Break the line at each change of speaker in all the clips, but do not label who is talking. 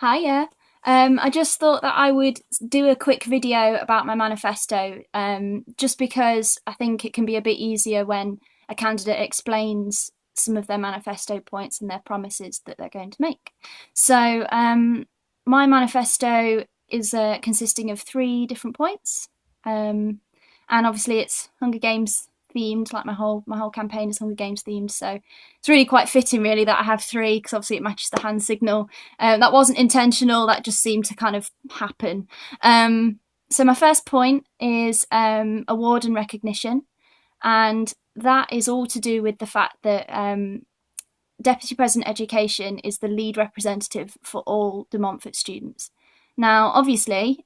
Hiya. I just thought that I would do a quick video about my manifesto, just because I think it can be a bit easier when a candidate explains some of their manifesto points and their promises that they're going to make. So, my manifesto is consisting of three different points, and obviously it's Hunger Games themed. Like my whole campaign is Hunger Games themed, so it's really quite fitting, really, that I have three because obviously it matches the hand signal. That wasn't intentional. That just seemed to kind of happen. So my first point is award and recognition, and that is all to do with the fact that Deputy President Education is the lead representative for all De Montfort students. Now, obviously,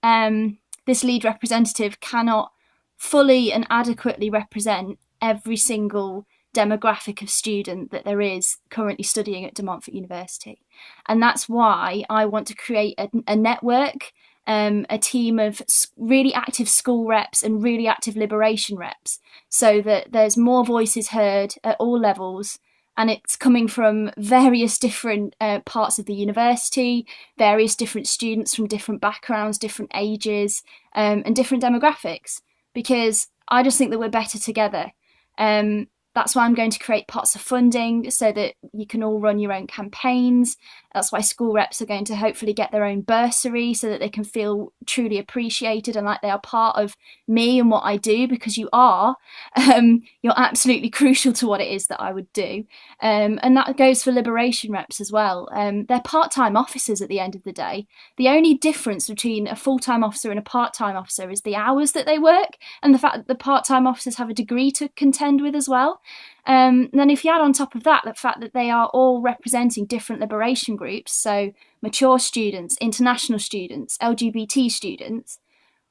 this lead representative cannot fully and adequately represent every single demographic of student that there is currently studying at De Montfort University. And that's why I want to create a network, a team of really active school reps and really active liberation reps, so that there's more voices heard at all levels, and it's coming from various different parts of the university, various different students from different backgrounds, different ages, and different demographics, because I just think that we're better together. That's why I'm going to create pots of funding so that you can all run your own campaigns. That's why school reps are going to hopefully get their own bursary so that they can feel truly appreciated and like they are part of me and what I do, because you are. You're absolutely crucial to what it is that I would do. And that goes for liberation reps as well. They're part-time officers at the end of the day. The only difference between a full-time officer and a part-time officer is the hours that they work, and the fact that the part-time officers have a degree to contend with as well. Then if you add on top of that the fact that they are all representing different liberation groups, so mature students, international students, LGBT students,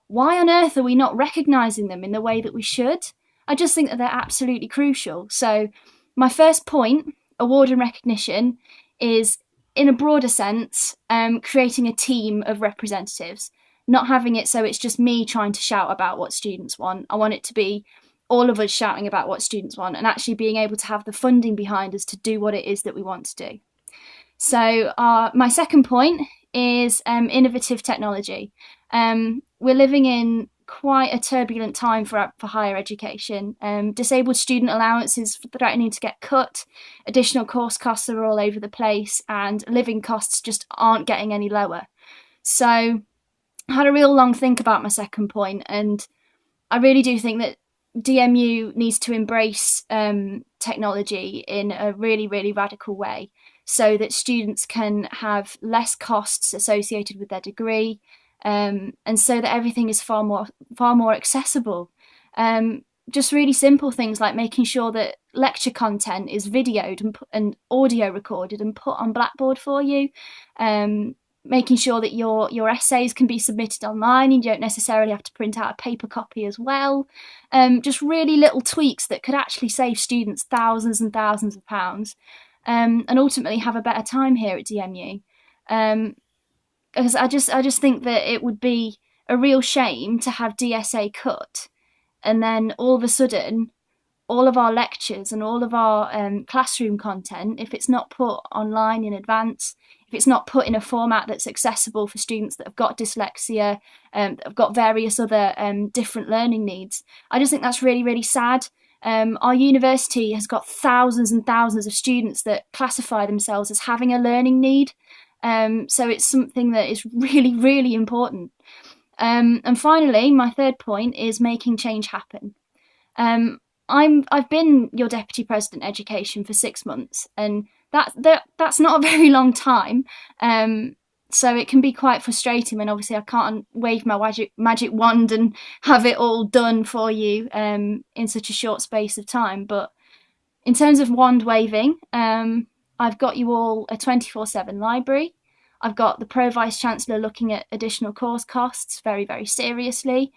why on earth are we not recognising them in the way that we should? I just think that they're absolutely crucial. So my first point, award and recognition, is, in a broader sense, creating a team of representatives, not having it so it's just me trying to shout about what students want. I want it to be all of us shouting about what students want, and actually being able to have the funding behind us to do what it is that we want to do. So my second point is innovative technology. We're living in quite a turbulent time for higher education. Disabled student allowances threatening to get cut, additional course costs are all over the place, and living costs just aren't getting any lower. So I had a real long think about my second point, and I really do think that DMU needs to embrace technology in a really, really radical way, so that students can have less costs associated with their degree, and so that everything is far more accessible. Just really simple things like making sure that lecture content is videoed and audio recorded and put on Blackboard for you. Making sure that your essays can be submitted online. You don't necessarily have to print out a paper copy as well. Just really little tweaks that could actually save students thousands and thousands of pounds, and ultimately have a better time here at DMU. Because I just think that it would be a real shame to have DSA cut, and then all of a sudden all of our lectures and all of our classroom content, if it's not put online in advance, if it's not put in a format that's accessible for students that have got dyslexia, that have got various other different learning needs, I just think that's really, really sad. Our university has got thousands and thousands of students that classify themselves as having a learning need. So it's something that is really, really important. And finally, my third point is making change happen. I've been your Deputy President Education for 6 months, and that's not a very long time. So it can be quite frustrating when obviously I can't wave my magic wand and have it all done for you in such a short space of time. But in terms of wand waving, I've got you all a 24/7 library. I've got the Pro Vice Chancellor looking at additional course costs very, very seriously.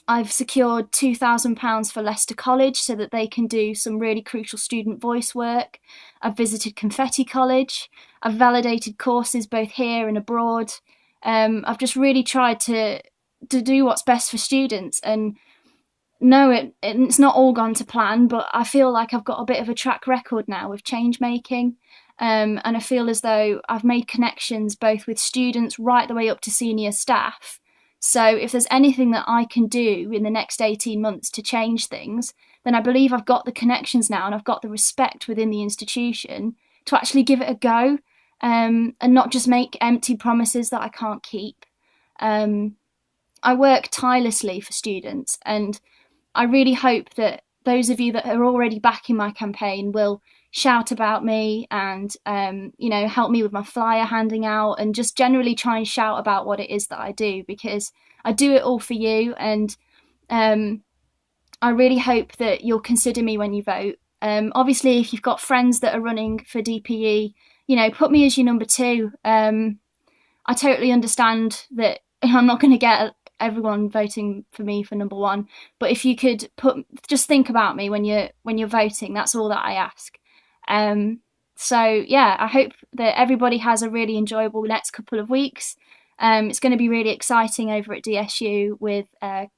I've secured £2,000 for Leicester College so that they can do some really crucial student voice work. I've visited Confetti College. I've validated courses both here and abroad. I've just really tried to do what's best for students. And no, it's not all gone to plan, but I feel like I've got a bit of a track record now with change making. And I feel as though I've made connections both with students right the way up to senior staff. So if there's anything that I can do in the next 18 months to change things, then I believe I've got the connections now and I've got the respect within the institution to actually give it a go, and not just make empty promises that I can't keep. I work tirelessly for students, and I really hope that those of you that are already backing my campaign will shout about me and help me with my flyer handing out, and just generally try and shout about what it is that I do, because I do it all for you. And I really hope that you'll consider me when you vote. Obviously, if you've got friends that are running for DPE, put me as your number 2. I totally understand that I'm not going to get everyone voting for me for number 1, but if you could just think about me when you're voting, that's all that I ask. So yeah, I hope that everybody has a really enjoyable next couple of weeks. It's going to be really exciting over at DSU with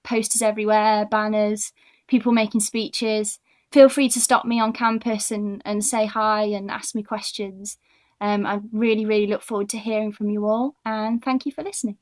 posters everywhere, banners, people making speeches. Feel free to stop me on campus and say hi and ask me questions. I really, really look forward to hearing from you all, and thank you for listening.